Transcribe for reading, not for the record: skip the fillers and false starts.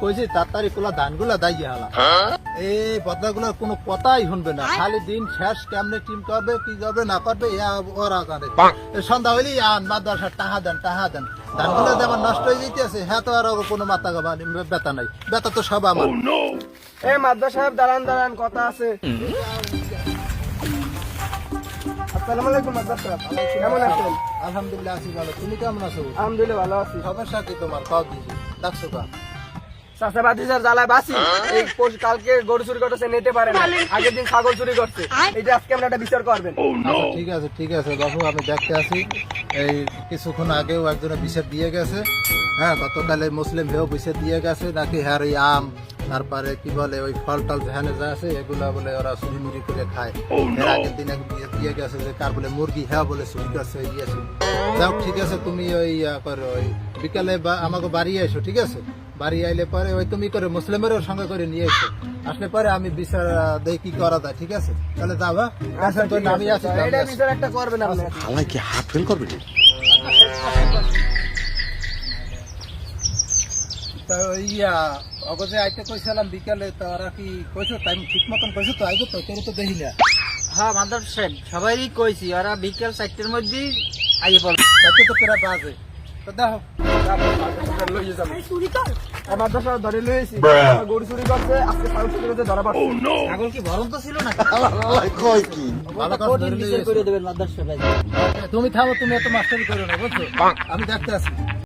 কইছি তাড়াতাড়ি কোলা ধানগুলা দাইয়ে হালা এই বদলাগুলোর কোনো কথাই শুনবে না, খালি দিন শেষ কেমনে টিম করবে কি করবে না করবে ওরা জানে। সন্ধ্যা হইলেই আন মাদ্রাসা টাহা দেন ধানগুলো যেমন নষ্ট হয়ে যেতেছে, হ্যাঁ তো আর কোনো মাথা ব্যথা নাই, ব্যথা তো সব আমার। এই মাদ্রাসা সাহেব দাঁড়ান কথা আছে। আসসালামু আলাইকুম মাদ্রাসা সাহেব, কেমন আছেন? আলহামদুলিল্লাহ আছি ভালো, তুমি কেমন আছো? আলহামদুলিল্লাহ ভালো আছি। সমস্যা কি তোমার? কাউ দিছি ডাকছো কা? চাষাবাদি স্যার জ্বালায় বাসি, এই কালকে গরু চুরি করতেছে নিতে পারে না, আগের দিন ছাগল চুরি করছে, এটা আজকে আমরা একটা বিচার করবেন। ঠিক আছে বাবু, আমি দেখতে আছি। এই কিছুক্ষণ আগেও একজনের বিষয় দিয়ে গেছে, হ্যাঁ গতকালে মুসলিম হেও বিষয় দিয়ে গেছে নাকি, হ্যাঁ ওই আম তারপরে কি বলে ওই ফল টল যেখানে যা আছে এগুলা বলে ওরা চুরি মুড়ি করে খায়। এর আগের দিন এক দিয়ে গেছে যে কার বলে মুরগি হ্যাঁ বলে চুরি করছে ইয়েছে। যাও ঠিক আছে, তুমি ওই করো ওই বিকালে আমাকে বাড়ি এসো, ঠিক আছে? বাড়ি আইলে পরে ওই তুমি করে মুসলিমের সঙ্গে করে নিয়ে এসো, আসলে পরে আমি বিচার দেই কি করা যায়, ঠিক আছে? তাহলে যাবা, আমি আছি। এটা বিচার একটা করবেন আপনি। হালাই কি হাত ফেল করবে? অগজে আইতে কইছিলাম বিকালে, তো ওরা কি কইছো টাইম ঠিক মতন কইছো তো? আইবো তো, তোর তো দেখি না। হ্যাঁ মাদ্রাসা সাহেব সবাই কইছি, ওরা বিকেল 4টার মধ্যেই আইয়ে পড়বে। তাতে তো প্রায় বাজে, তো দেখো মাদ্রাসা ধরে লইছি, গরু চুরি করছে, আজকে ছাগল চুরি করছে, ধরা পড়ছে। ছাগল কি ভরন্ত ছিল না? হালাই কয় কি? ভালো কাজ ধরে বিচার লইয়েছো। করে দেবেন মাদ্রাসা সাহেব। তুমি থামো, তুমি এত মাস্টারি করো না বুঝছো, আমি দেখতে আছি।